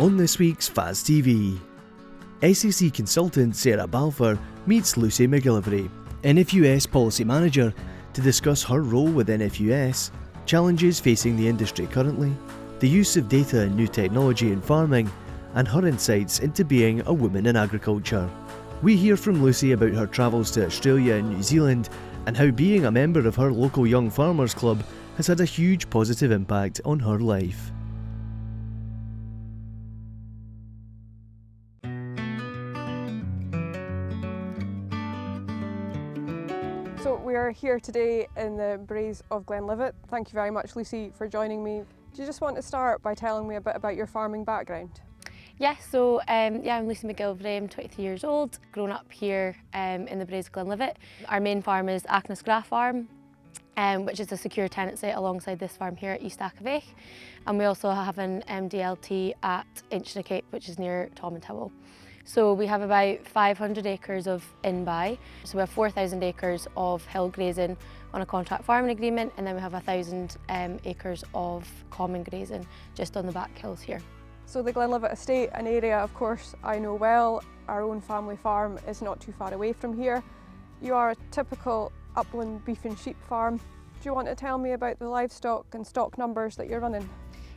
On this week's FAS TV, SAC Consultant Sarah Balfour meets Lucy McGillivray, NFUS Policy Manager, to discuss her role with NFUS, challenges facing the industry currently, the use of data and new technology in farming, and her insights into being a woman in agriculture. We hear from Lucy about her travels to Australia and New Zealand and how being a member of her local Young Farmers Club has had a huge positive impact on her life. So we are here today in the Braes of Glenlivet. Thank you very much, Lucy, for joining me. Do you just want to start by telling me a bit about your farming background? I'm Lucy McGillivray, I'm 23 years old, grown up here in the Braes of Glenlivet. Our main farm is Agnes Farm, which is a secure tenancy alongside this farm here at East Acavech. And we also have an MDLT at Inchnacape, which is near Tom and Towel. So we have about 500 acres of in-buy. So we have 4,000 acres of hill grazing on a contract farming agreement, and then we have 1,000 acres of common grazing just on the back hills here. So the Glenlivet estate, an area of course I know well. Our own family farm is not too far away from here. You are a typical upland beef and sheep farm. Do you want to tell me about the livestock and stock numbers that you're running?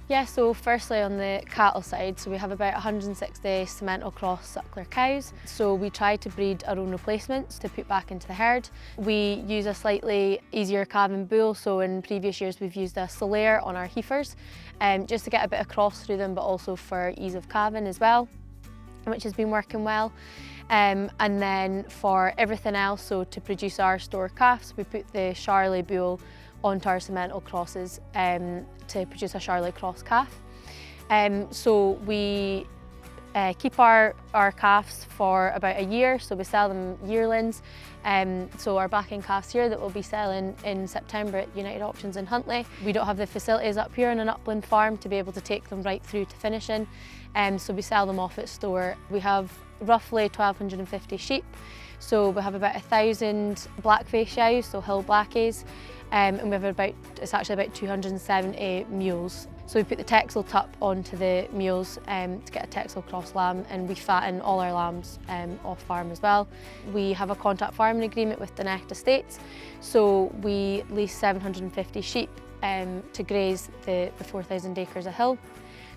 Yeah, so firstly on the cattle side, so we have about 160 Simmental cross suckler cows. So we try to breed our own replacements to put back into the herd. We use a slightly easier calving bull, so in previous years we've used a Solaire on our heifers, just to get a bit of cross through them, but also for ease of calving as well, which has been working well. And then for everything else, so to produce our store calves, we put the Charolais bull onto our Simmental crosses to produce a Charolais cross calf. So we keep our calves for about a year, so we sell them yearlings. So our backing calves here that we'll be selling in September at United Auctions in Huntly. We don't have the facilities up here on an upland farm to be able to take them right through to finishing, so we sell them off at store. We have roughly 1,250 sheep, so we have about 1,000 blackface ewes, so hill blackies, and we have it's actually about 270 mules. So we put the Texel tup onto the mules to get a Texel cross lamb, and we fatten all our lambs off farm as well. We have a contract farming agreement with the Necht Estates, so we lease 750 sheep to graze the 4,000 acres of hill.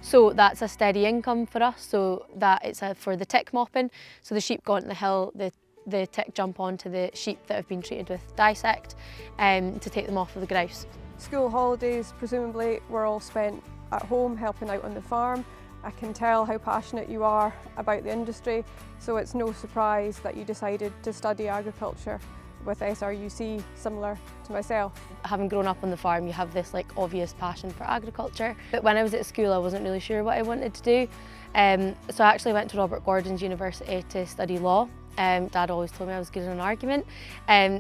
So that's a steady income for us, so that it's for the tick mopping. So the sheep go onto the hill, the tick jump onto the sheep that have been treated with dissect to take them off of the grouse. School holidays presumably were all spent at home helping out on the farm. I can tell how passionate you are about the industry, so it's no surprise that you decided to study agriculture with SRUC, similar to myself. Having grown up on the farm, you have this obvious passion for agriculture. But when I was at school, I wasn't really sure what I wanted to do. So I actually went to Robert Gordon's University to study law. Dad always told me I was good in an argument.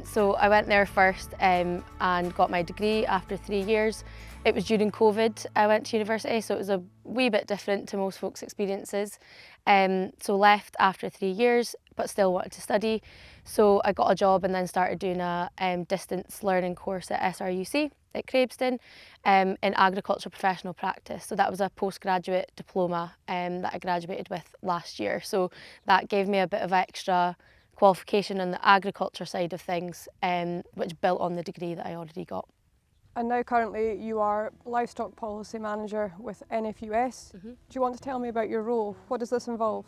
So I went there first and got my degree after 3 years. It was during COVID I went to university, so it was a wee bit different to most folks' experiences. So left after 3 years, but still wanted to study. So I got a job and then started doing a distance learning course at SRUC at Craibston in agriculture professional practice. So that was a postgraduate diploma that I graduated with last year. So that gave me a bit of extra qualification on the agriculture side of things, which built on the degree that I already got. And now currently you are Livestock Policy Manager with NFUS. Do you want to tell me about your role? What does this involve?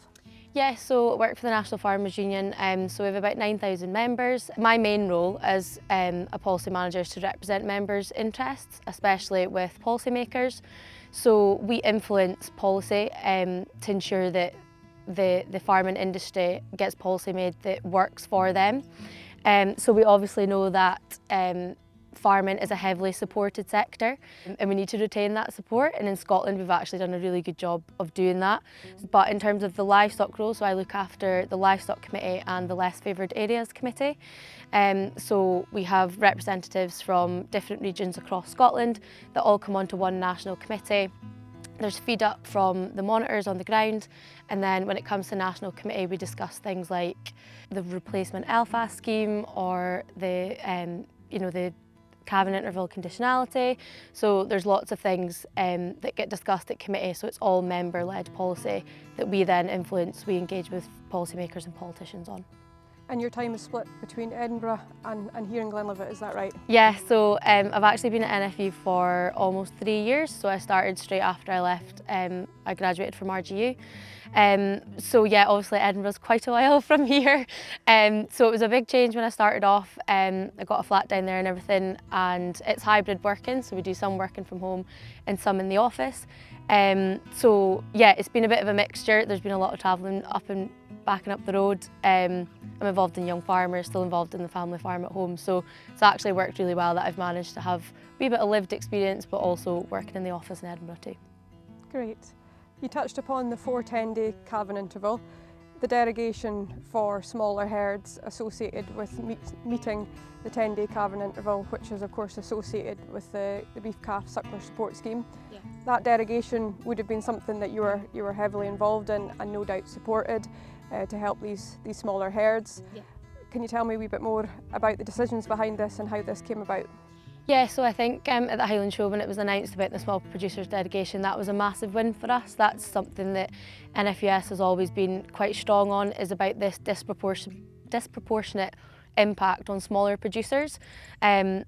Yeah, so I work for the National Farmers Union, so we have about 9,000 members. My main role as a policy manager is to represent members' interests, especially with policymakers. So we influence policy to ensure that the farming industry gets policy made that works for them. So we obviously know that farming is a heavily supported sector and we need to retain that support, and in Scotland we've actually done a really good job of doing that. But in terms of the livestock role, so I look after the Livestock Committee and the Less Favoured Areas Committee. So we have representatives from different regions across Scotland that all come onto one national committee. There's feed up from the monitors on the ground, and then when it comes to national committee we discuss things like the replacement FAS scheme or the calving interval conditionality. So there's lots of things that get discussed at committee, so it's all member-led policy that we then influence, we engage with policymakers and politicians on. And your time is split between Edinburgh and here in Glenlivet, is that right? Yeah, so I've actually been at NFU for almost 3 years, so I started straight after I left. I graduated from RGU. So yeah, obviously Edinburgh's quite a while from here. So it was a big change when I started off. I got a flat down there and everything, and it's hybrid working, so we do some working from home and some in the office. So yeah, it's been a bit of a mixture. There's been a lot of travelling up and back and up the road. I'm involved in young farmers, still involved in the family farm at home, so it's actually worked really well that I've managed to have a wee bit of lived experience, but also working in the office in Edinburgh too. Great. You touched upon the 4-10-day calving interval, the derogation for smaller herds associated with meeting the 10-day calving interval, which is of course associated with the beef calf suckler support scheme. Yeah. That derogation would have been something that you were heavily involved in and no doubt supported to help these smaller herds. Yeah. Can you tell me a wee bit more about the decisions behind this and how this came about? Yeah, so I think at the Highland Show when it was announced about the small producers derogation, that was a massive win for us. That's something that NFUS has always been quite strong on, is about this disproportionate impact on smaller producers.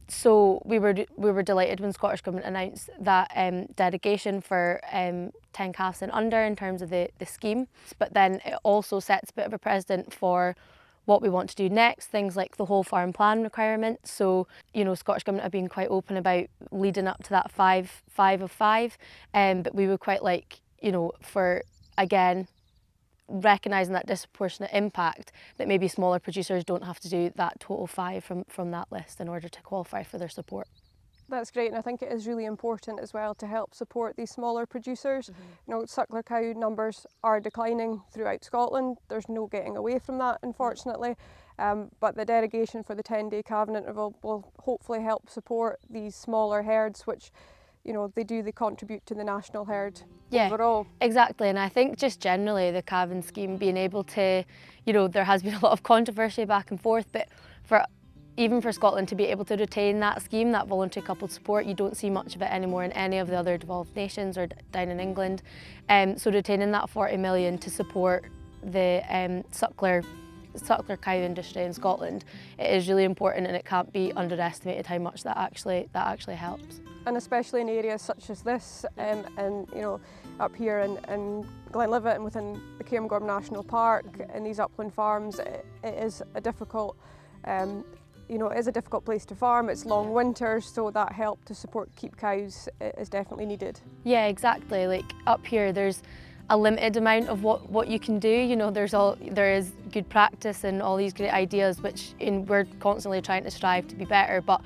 So we were delighted when Scottish Government announced that derogation for 10 calves and under in terms of the scheme. But then it also sets a bit of a precedent for what we want to do next, things like the whole farm plan requirement. So, you know, Scottish Government have been quite open about leading up to that 5 of 5, but we would quite like, you know, for, again, recognising that disproportionate impact, that maybe smaller producers don't have to do that total 5 from that list in order to qualify for their support. That's great, and I think it is really important as well to help support these smaller producers. You know, suckler cow numbers are declining throughout Scotland. There's no getting away from that, unfortunately. But the derogation for the 10-day calving interval will hopefully help support these smaller herds, which, you know, they contribute to the national herd overall. Exactly, and I think just generally the calving scheme being able to, you know, there has been a lot of controversy back and forth, but even for Scotland to be able to retain that scheme, that voluntary coupled support, you don't see much of it anymore in any of the other devolved nations or down in England. So retaining that 40 million to support the suckler cow industry in Scotland, it is really important, and it can't be underestimated how much that actually helps. And especially in areas such as this, and you know, up here in Glenlivet and within the Cairngorm National Park and these upland farms, it is a difficult you know, it is a difficult place to farm. It's long winters, so that help to support keep cows is definitely needed. Yeah, exactly. Like up here, there's a limited amount of what you can do. You know, there is good practice and all these great ideas, which we're constantly trying to strive to be better. But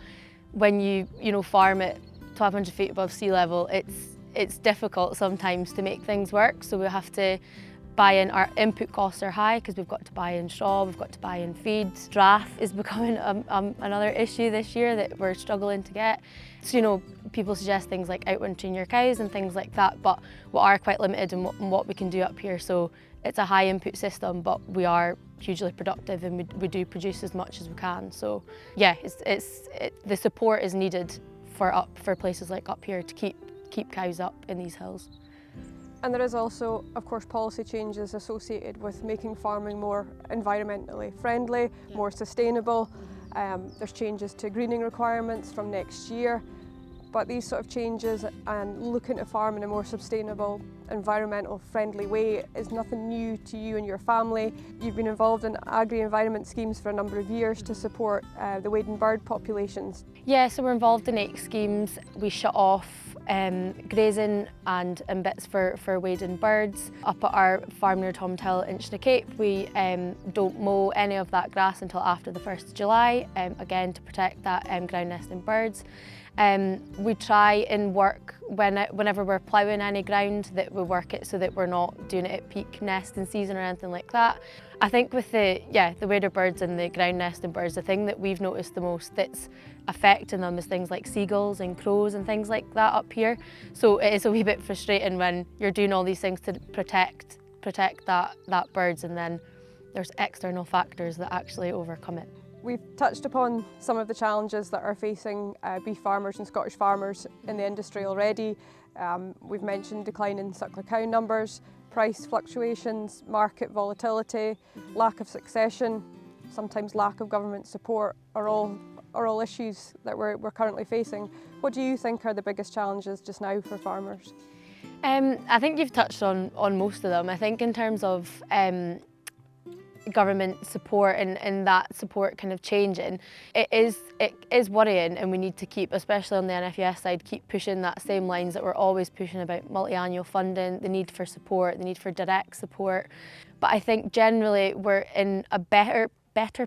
when you know, farm at 1,200 feet above sea level, it's difficult sometimes to make things work. So we have to buy in. Our input costs are high because we've got to buy in straw, we've got to buy in feed. Draft is becoming another issue this year that we're struggling to get. So, you know, people suggest things like outwintering your cows and things like that, but we are quite limited in what we can do up here. So it's a high input system, but we are hugely productive and we do produce as much as we can. So yeah, the support is needed for places like up here to keep cows up in these hills. And there is also, of course, policy changes associated with making farming more environmentally friendly, more sustainable. There's changes to greening requirements from next year. But these sort of changes and looking to farm in a more sustainable, environmental friendly way is nothing new to you and your family. You've been involved in agri-environment schemes for a number of years to support the wading bird populations. Yeah, so we're involved in 8 schemes. We shut off grazing and bits for wading birds. Up at our farm near Tomhill in Cape, we don't mow any of that grass until after the 1st of July, again to protect that ground nesting birds. We try and work whenever we're ploughing any ground that we work it so that we're not doing it at peak nesting season or anything like that. I think with the wader birds and the ground nesting birds, the thing that we've noticed the most that's affecting them is things like seagulls and crows and things like that up here. So it is a wee bit frustrating when you're doing all these things to protect that birds, and then there's external factors that actually overcome it. We've touched upon some of the challenges that are facing beef farmers and Scottish farmers in the industry already. We've mentioned declining suckler cow numbers, price fluctuations, market volatility, lack of succession, sometimes lack of government support are all issues that we're currently facing. What do you think are the biggest challenges just now for farmers? I think you've touched on most of them. I think in terms of government support and that support kind of changing, it is worrying, and we need to keep, especially on the NFUS side, keep pushing that same lines that we're always pushing about multi-annual funding, the need for support, the need for direct support. But I think generally we're in a better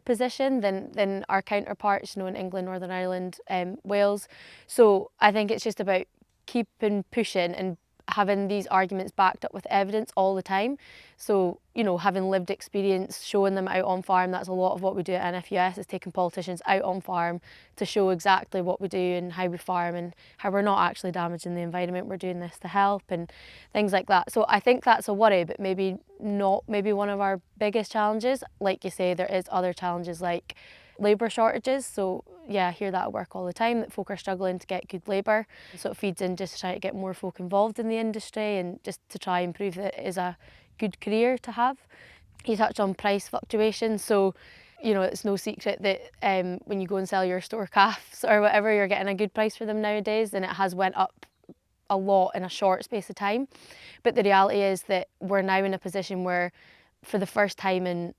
position than our counterparts, in England, Northern Ireland, Wales. So I think it's just about keeping pushing and having these arguments backed up with evidence all the time. So, having lived experience, showing them out on farm, that's a lot of what we do at NFUS, is taking politicians out on farm to show exactly what we do and how we farm and how we're not actually damaging the environment, we're doing this to help and things like that. So I think that's a worry, but maybe not one of our biggest challenges. Like you say, there is other challenges like labour shortages. So yeah, I hear that at work all the time, that folk are struggling to get good labour. So it feeds in just to try to get more folk involved in the industry and just to try and prove that it is a good career to have. You touched on price fluctuations. So, it's no secret that when you go and sell your store calves or whatever, you're getting a good price for them nowadays, and it has went up a lot in a short space of time. But the reality is that we're now in a position where, for the first time in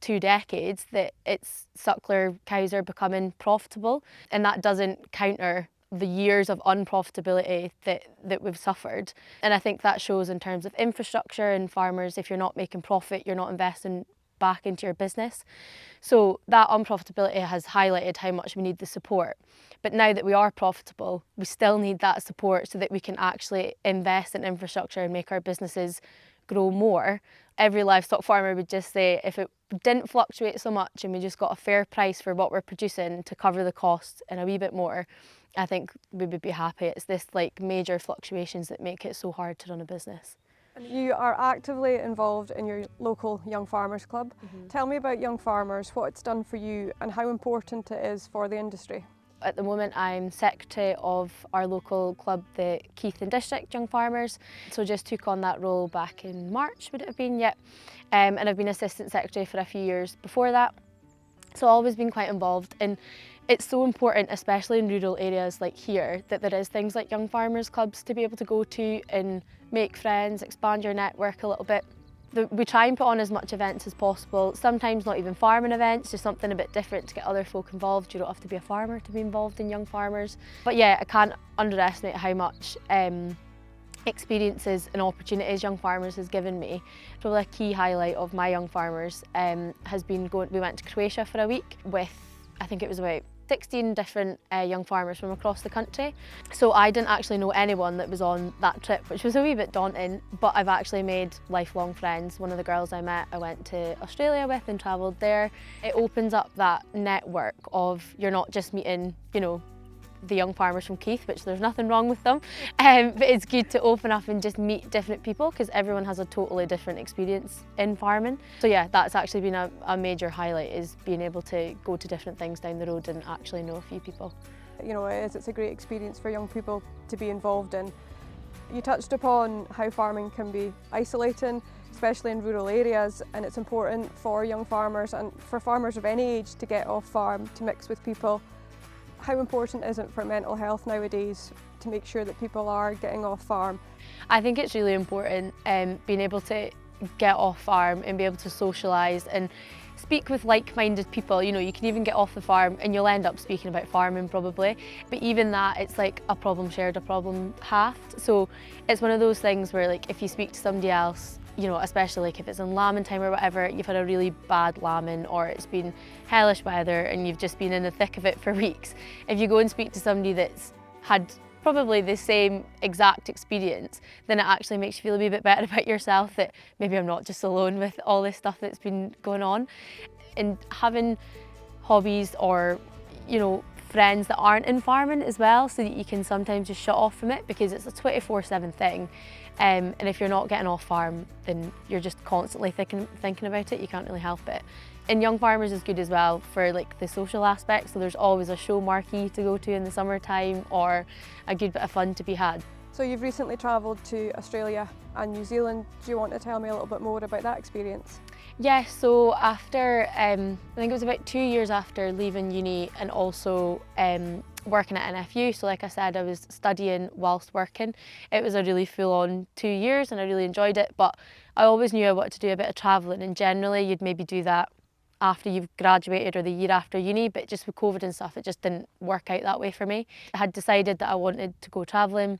2 decades, that its suckler cows are becoming profitable, and that doesn't counter the years of unprofitability that we've suffered. And I think that shows in terms of infrastructure and farmers. If you're not making profit, you're not investing back into your business. So that unprofitability has highlighted how much we need the support. But now that we are profitable, we still need that support so that we can actually invest in infrastructure and make our businesses grow more. Every livestock farmer would just say, if it didn't fluctuate so much and we just got a fair price for what we're producing to cover the costs and a wee bit more, I think we would be happy. It's this major fluctuations that make it so hard to run a business. And you are actively involved in your local Young Farmers Club. Tell me about Young Farmers, what it's done for you and how important it is for the industry. At the moment, I'm secretary of our local club, the Keith and District Young Farmers. So just took on that role back in March, would it have been? Yep. And I've been assistant secretary for a few years before that. So always been quite involved. And it's so important, especially in rural areas like here, that there is things like Young Farmers Clubs to be able to go to and make friends, expand your network a little bit. We try and put on as much events as possible, sometimes not even farming events, just something a bit different to get other folk involved. You don't have to be a farmer to be involved in Young Farmers. But yeah, I can't underestimate how much experiences and opportunities Young Farmers has given me. Probably a key highlight of my Young Farmers has been we went to Croatia for a week with, I think it was about 16 different young farmers from across the country. So I didn't actually know anyone that was on that trip, which was a wee bit daunting, but I've actually made lifelong friends. One of the girls I met, I went to Australia with and travelled there. It opens up that network of, you're not just meeting, the young farmers from Keith, which there's nothing wrong with them, but it's good to open up and just meet different people, because everyone has a totally different experience in farming. So yeah, that's actually been a major highlight, is being able to go to different things down the road and actually know a few people. It's a great experience for young people to be involved in. You touched upon how farming can be isolating, especially in rural areas, and it's important for young farmers and for farmers of any age to get off farm, to mix with people. How important is it for mental health nowadays to make sure that people are getting off farm? I think it's really important being able to get off farm and be able to socialise and speak with like-minded people. You can even get off the farm and you'll end up speaking about farming probably, but even that, it's like a problem shared, a problem halved. So it's one of those things where, like, if you speak to somebody else, especially if it's in lambing time or whatever, you've had a really bad lambing or it's been hellish weather and you've just been in the thick of it for weeks. If you go and speak to somebody that's had probably the same exact experience, then it actually makes you feel a wee bit better about yourself, that maybe I'm not just alone with all this stuff that's been going on. And having hobbies or, friends that aren't in farming as well, so that you can sometimes just shut off from it, because it's a 24/7 thing. And if you're not getting off farm, then you're just constantly thinking about it. You can't really help it. And Young Farmers is good as well for like the social aspect, so there's always a show marquee to go to in the summertime or a good bit of fun to be had. So you've recently travelled to Australia and New Zealand. Do you want to tell me a little bit more about that experience? Yeah, so after, I think it was about 2 years after leaving uni and also working at NFU, so like I said, I was studying whilst working. It was a really full-on 2 years and I really enjoyed it, but I always knew I wanted to do a bit of travelling, and generally you'd maybe do that after you've graduated or the year after uni, but just with COVID and stuff, it just didn't work out that way for me. I had decided that I wanted to go travelling.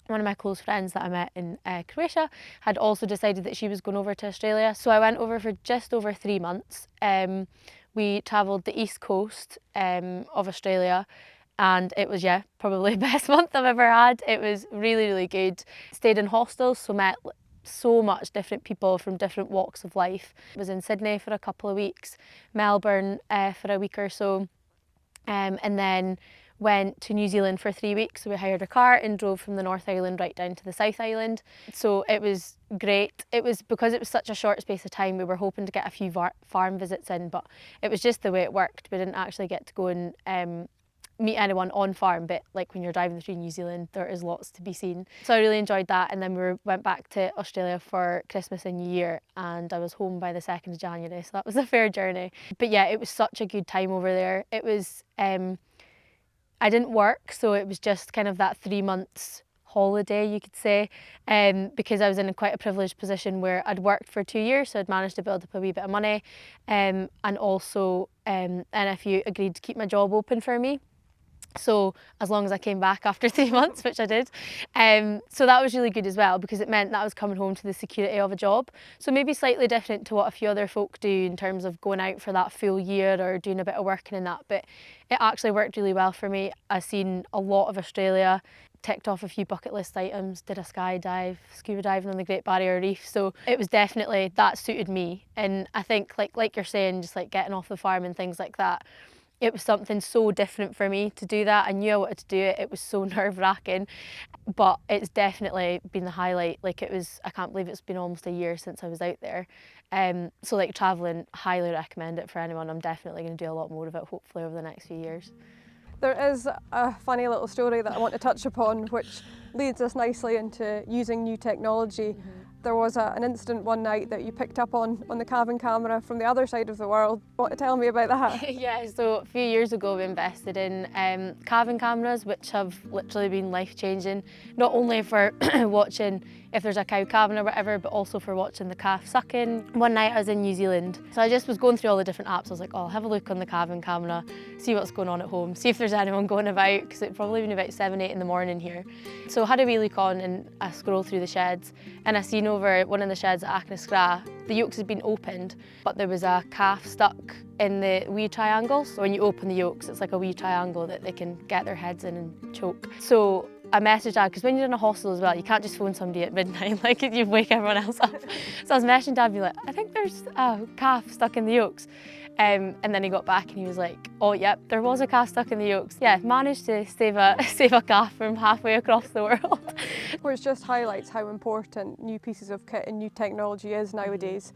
One of my close friends that I met in Croatia had also decided that she was going over to Australia. So I went over for just over 3 months. We travelled the east coast of Australia, and it was, yeah, probably the best month I've ever had. It was really, really good. Stayed in hostels, so met so much different people from different walks of life. Was in Sydney for a couple of weeks, Melbourne for a week or so, and then went to New Zealand for 3 weeks. So we hired a car and drove from the North Island right down to the South Island. So it was great. It was, because it was such a short space of time, we were hoping to get a few farm visits in, but it was just the way it worked. We didn't actually get to go and meet anyone on farm, but like when you're driving through New Zealand, there is lots to be seen. So I really enjoyed that, and then we went back to Australia for Christmas and New Year, and I was home by the 2nd of January, so that was a fair journey. But yeah, it was such a good time over there. It was, I didn't work, so it was just kind of that 3 months holiday, you could say, because I was in quite a privileged position where I'd worked for 2 years, so I'd managed to build up a wee bit of money, and also NFU agreed to keep my job open for me. So as long as I came back after 3 months, which I did. So that was really good as well, because it meant that I was coming home to the security of a job. So maybe slightly different to what a few other folk do in terms of going out for that full year or doing a bit of working in that, but it actually worked really well for me. I've seen a lot of Australia, ticked off a few bucket list items, did a skydive, scuba diving on the Great Barrier Reef. So it was definitely, that suited me. And I think like you're saying, just like getting off the farm and things like that, it was something so different for me to do that. I knew I wanted to do it. It was so nerve-wracking, but it's definitely been the highlight. Like, it was, I can't believe it's been almost a year since I was out there. So like travelling, highly recommend it for anyone. I'm definitely going to do a lot more of it, hopefully over the next few years. There is a funny little story that I want to touch upon, which leads us nicely into using new technology. There was an incident one night that you picked up on the calving camera from the other side of the world. Want to tell me about that? Yeah, so a few years ago we invested in calving cameras, which have literally been life-changing, not only for watching if there's a cow calving or whatever, but also for watching the calf sucking. One night I was in New Zealand, so I just was going through all the different apps. I was like, oh, I'll have a look on the calving camera, see what's going on at home, see if there's anyone going about, because it'd probably been about 7, 8 in the morning here. So I had a wee look on and I scrolled through the sheds, and I seen over one of the sheds at Acna, the yolks had been opened, but there was a calf stuck in the wee triangles. So when you open the yolks, it's like a wee triangle that they can get their heads in and choke. So I messaged Dad, because when you're in a hostel as well, you can't just phone somebody at midnight, like you wake everyone else up. So I was messaging Dad, being like, I think there's a calf stuck in the yolks. And then he got back and he was like, oh yep, there was a calf stuck in the yolks. Yeah, managed to save a calf from halfway across the world. Which just highlights how important new pieces of kit and new technology is nowadays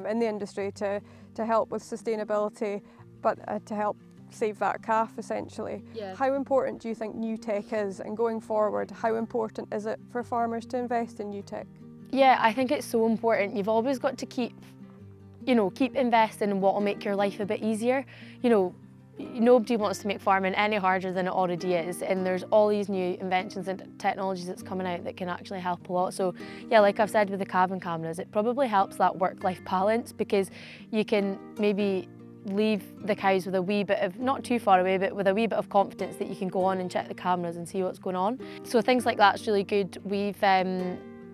in the industry to help with sustainability, but to help save that calf essentially. Yeah. How important do you think new tech is, and going forward, how important is it for farmers to invest in new tech? Yeah, I think it's so important. You've always got to keep investing in what will make your life a bit easier. You know, nobody wants to make farming any harder than it already is, and there's all these new inventions and technologies that's coming out that can actually help a lot. So yeah, like I've said with the calving cameras, it probably helps that work-life balance, because you can maybe leave the cows with a wee bit of, not too far away, but with a wee bit of confidence that you can go on and check the cameras and see what's going on. So things like that's really good.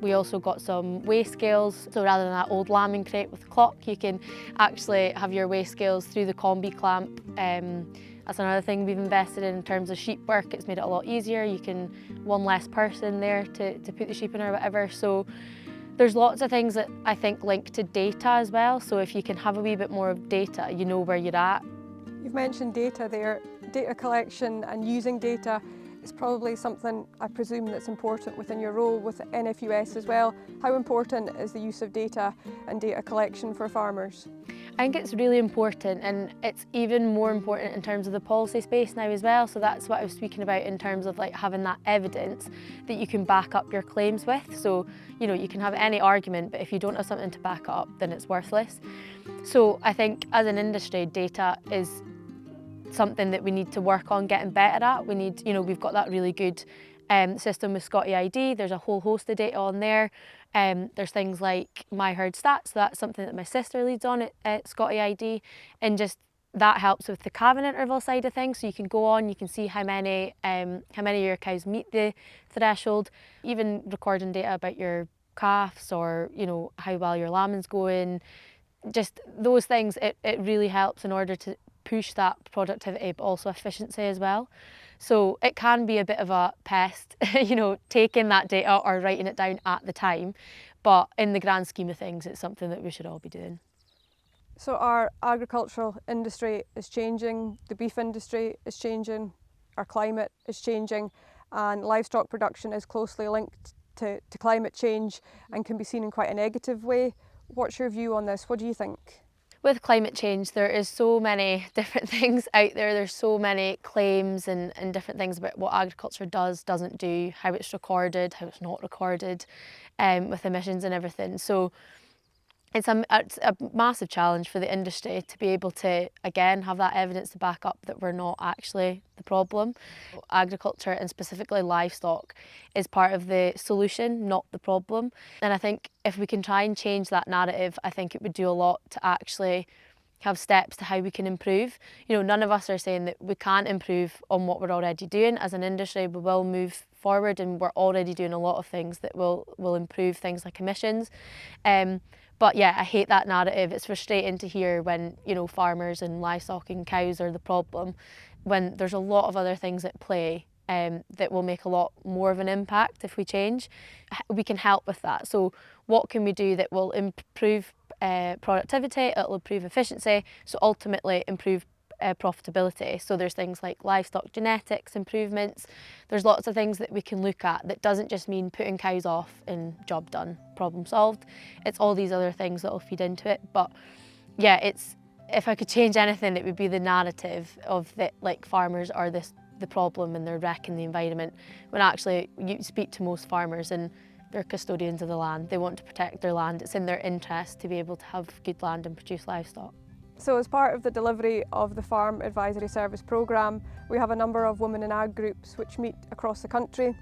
We also got some weigh scales, so rather than that old lambing crate with the clock, you can actually have your weigh scales through the combi clamp. That's another thing we've invested in terms of sheep work. It's made it a lot easier. You can, one less person there to put the sheep in or whatever. So there's lots of things that I think link to data as well. So if you can have a wee bit more of data, you know where you're at. You've mentioned data there. Data collection and using data is probably something, I presume, that's important within your role with NFUS as well. How important is the use of data and data collection for farmers? I think it's really important, and it's even more important in terms of the policy space now as well. So that's what I was speaking about in terms of like having that evidence that you can back up your claims with. So, you know, you can have any argument, but if you don't have something to back up, then it's worthless. So I think as an industry, data is something that we need to work on getting better at. We need, you know, we've got that really good system with Scotty ID. There's a whole host of data on there. There's things like My Herd Stats, so that's something that my sister leads on at Scotty ID, and just that helps with the calving interval side of things. So you can go on, you can see how many of your cows meet the threshold, even recording data about your calves, or you know, how well your lambing's going. Just those things, it really helps in order to push that productivity, but also efficiency as well. So it can be a bit of a pest, you know, taking that data or writing it down at the time, but in the grand scheme of things, it's something that we should all be doing. So our agricultural industry is changing, the beef industry is changing, our climate is changing, and livestock production is closely linked to climate change and can be seen in quite a negative way. What's your view on this? What do you think? With climate change, there is so many different things out there. There's so many claims and different things about what agriculture does, doesn't do, how it's recorded, how it's not recorded, with emissions and everything. So it's a massive challenge for the industry to be able to, again, have that evidence to back up that we're not actually the problem. Agriculture, and specifically livestock, is part of the solution, not the problem. And I think if we can try and change that narrative, I think it would do a lot to actually have steps to how we can improve. You know, none of us are saying that we can't improve on what we're already doing. As an industry, we will move forward, and we're already doing a lot of things that will improve things like emissions. But yeah, I hate that narrative. It's frustrating to hear when, you know, farmers and livestock and cows are the problem, when there's a lot of other things at play that will make a lot more of an impact if we change. We can help with that. So what can we do that will improve productivity, it'll improve efficiency, so ultimately improve profitability. So there's things like livestock genetics improvements. There's lots of things that we can look at that doesn't just mean putting cows off and job done, problem solved. It's all these other things that will feed into it. But yeah, if I could change anything, it would be the narrative of that, like, farmers are the problem and they're wrecking the environment, when actually you speak to most farmers and they're custodians of the land. They want to protect their land. It's in their interest to be able to have good land and produce livestock. So as part of the delivery of the Farm Advisory Service programme, we have a number of women in ag groups which meet across the country.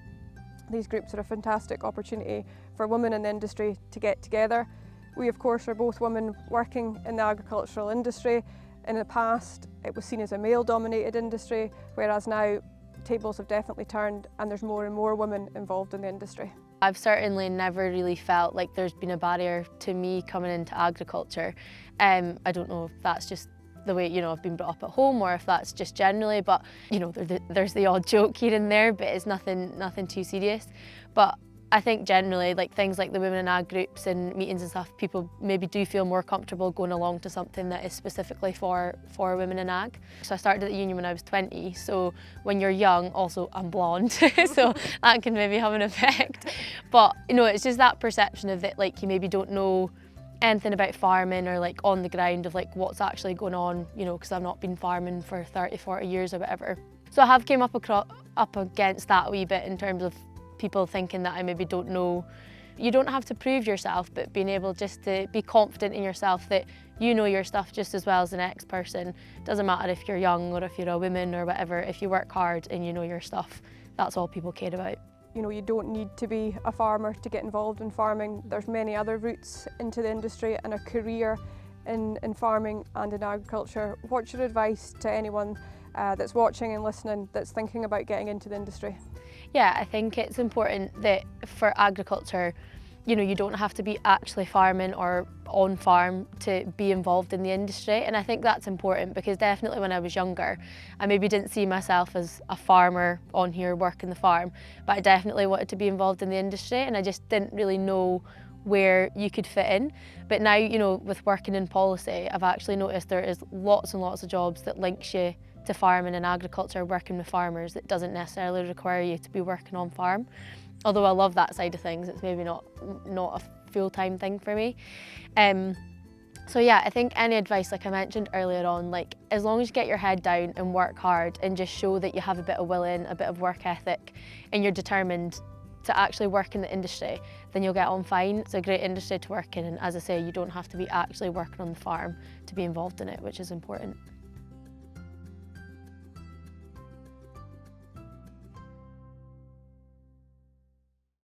These groups are a fantastic opportunity for women in the industry to get together. We, of course, are both women working in the agricultural industry. In the past, it was seen as a male-dominated industry, whereas now tables have definitely turned and there's more and more women involved in the industry. I've certainly never really felt like there's been a barrier to me coming into agriculture. I don't know if that's just the way, you know, I've been brought up at home, or if that's just generally, but you know, there's the odd joke here and there, but it's nothing too serious. But I think generally, like, things like the women in ag groups and meetings and stuff, people maybe do feel more comfortable going along to something that is specifically for women in ag. So I started at the union when I was 20, so when you're young, also I'm blonde, so that can maybe have an effect. But you know, it's just that perception of that, like, you maybe don't know anything about farming, or like on the ground of like what's actually going on, you know, because I've not been farming for 30, 40 years or whatever. So I have came up against that a wee bit in terms of people thinking that I maybe don't know. You don't have to prove yourself, but being able just to be confident in yourself that you know your stuff just as well as the next person. Doesn't matter if you're young or if you're a woman or whatever, if you work hard and you know your stuff, that's all people care about. You know, you don't need to be a farmer to get involved in farming. There's many other routes into the industry and a career in farming and in agriculture. What's your advice to anyone that's watching and listening that's thinking about getting into the industry? Yeah, I think it's important that for agriculture, you know, you don't have to be actually farming or on farm to be involved in the industry. And I think that's important, because definitely when I was younger, I maybe didn't see myself as a farmer on here working the farm, but I definitely wanted to be involved in the industry, and I just didn't really know where you could fit in. But now, you know, with working in policy, I've actually noticed there is lots and lots of jobs that links you to farming and agriculture, working with farmers, that doesn't necessarily require you to be working on farm. Although I love that side of things, it's maybe not a full-time thing for me. So yeah, I think any advice, like I mentioned earlier on, like as long as you get your head down and work hard and just show that you have a bit of will in, a bit of work ethic, and you're determined to actually work in the industry, then you'll get on fine. It's a great industry to work in, and as I say, you don't have to be actually working on the farm to be involved in it, which is important.